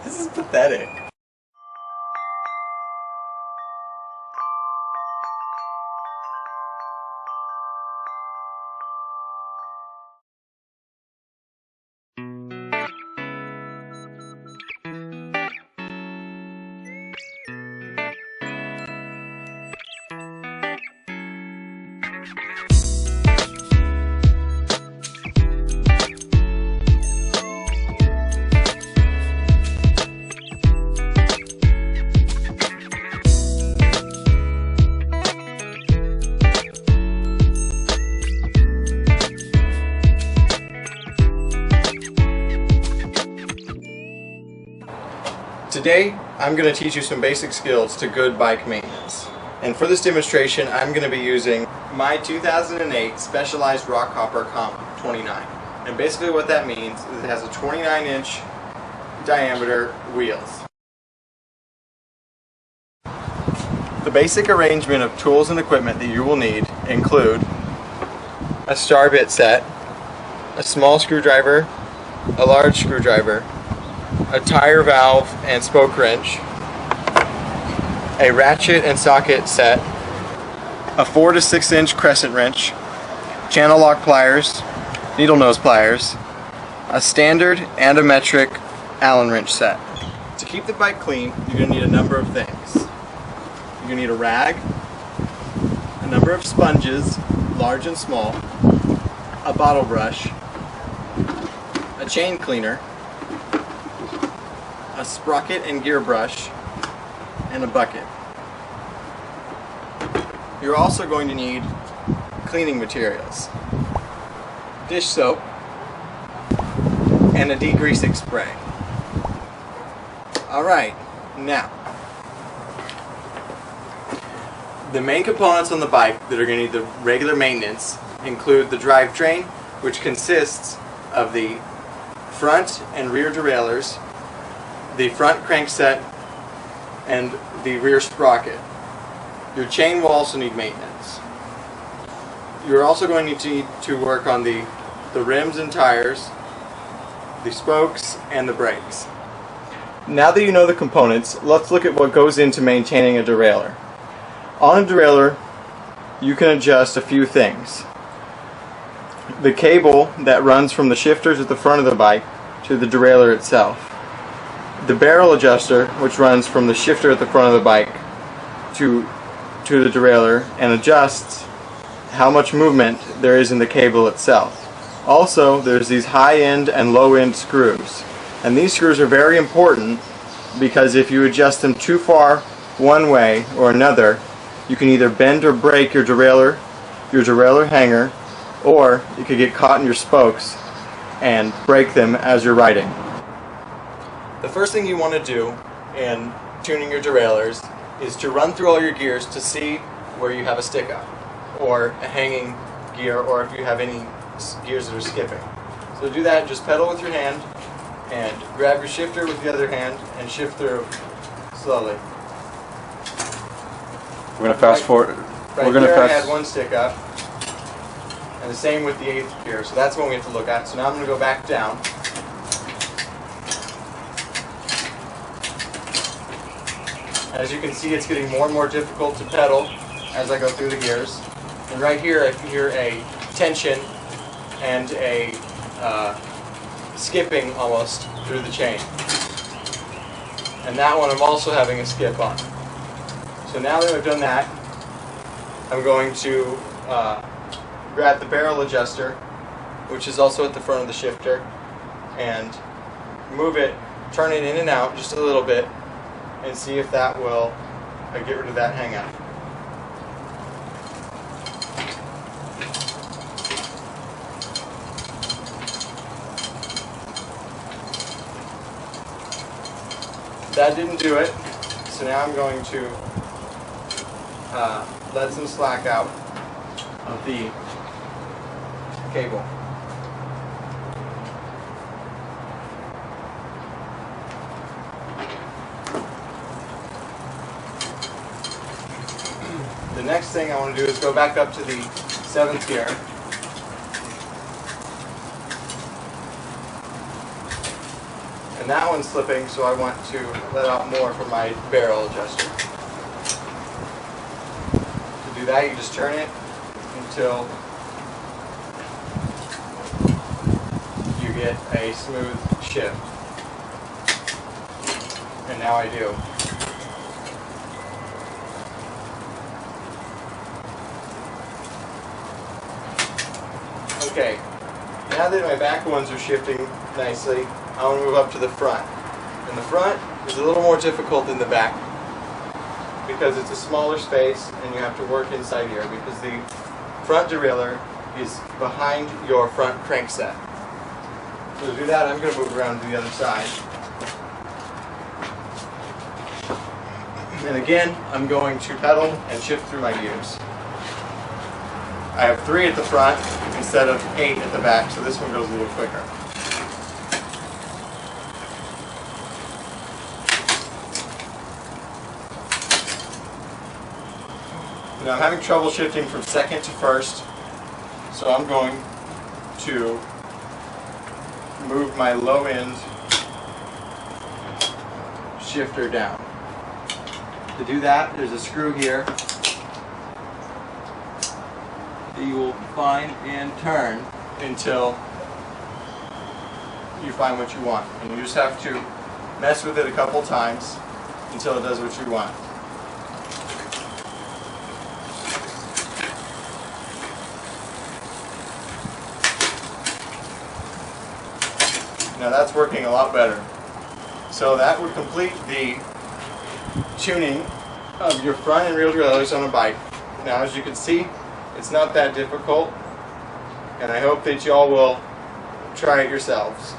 This is pathetic. Today, I'm going to teach you some basic skills to good bike maintenance. And for this demonstration, I'm going to be using my 2008 Specialized Rock Hopper Comma 29. And basically what that means is it has a 29-inch diameter wheels. The basic arrangement of tools and equipment that you will need include a star bit set, a small screwdriver, a large screwdriver, a tire valve and spoke wrench, a ratchet and socket set, a 4 to 6 inch crescent wrench, channel lock pliers, needle nose pliers, a standard and a metric Allen wrench set. To keep the bike clean, you're going to need a number of things. You're going to need a rag, a number of sponges, large and small, a bottle brush, a chain cleaner, a sprocket and gear brush, and a bucket. You're also going to need cleaning materials, dish soap, and a degreasing spray. Alright, now, the main components on the bike that are going to need the regular maintenance include the drivetrain, which consists of the front and rear derailleurs, the front crankset, and the rear sprocket. Your chain will also need maintenance. You're also going to need to work on the rims and tires, the spokes, and the brakes. Now that you know the components, let's look at what goes into maintaining a derailleur. On a derailleur, you can adjust a few things. The cable that runs from the shifters at the front of the bike to the derailleur itself. The barrel adjuster, which runs from the shifter at the front of the bike to the derailleur and adjusts how much movement there is in the cable itself. Also, there's these high-end and low-end screws. And these screws are very important because if you adjust them too far one way or another, you can either bend or break your derailleur hanger, or you could get caught in your spokes and break them as you're riding. The first thing you want to do in tuning your derailleurs is to run through all your gears to see where you have a stick up, or a hanging gear, or if you have any gears that are skipping. So to do that, just pedal with your hand and grab your shifter with the other hand and shift through slowly. We're going to fast forward. Right there I had one stick up, and the same with the 8th gear, so that's what we have to look at. So now I'm going to go back down. As you can see, it's getting more and more difficult to pedal as I go through the gears. And right here I hear a tension and a skipping almost through the chain. And that one I'm also having a skip on. So now that I've done that, I'm going to grab the barrel adjuster, which is also at the front of the shifter, and move it, turn it in and out just a little bit, and see if that will get rid of that hangout. That didn't do it, so now I'm going to let some slack out of the cable. The next thing I want to do is go back up to the 7th gear. And that one's slipping, so I want to let out more from my barrel adjuster. To do that, you just turn it until you get a smooth shift. And now I do. Okay, now that my back ones are shifting nicely, I want to move up to the front. And the front is a little more difficult than the back because it's a smaller space and you have to work inside here because the front derailleur is behind your front crankset. So to do that, I'm going to move around to the other side. And again, I'm going to pedal and shift through my gears. I have 3 at the front instead of 8 at the back, so this one goes a little quicker. Now I'm having trouble shifting from second to first, so I'm going to move my low end shifter down. To do that, there's a screw here that you will find and turn until you find what you want. And you just have to mess with it a couple times until it does what you want. Now that's working a lot better. So that would complete the tuning of your front and rear derailleurs on a bike. Now as you can see, it's not that difficult, and I hope that y'all will try it yourselves.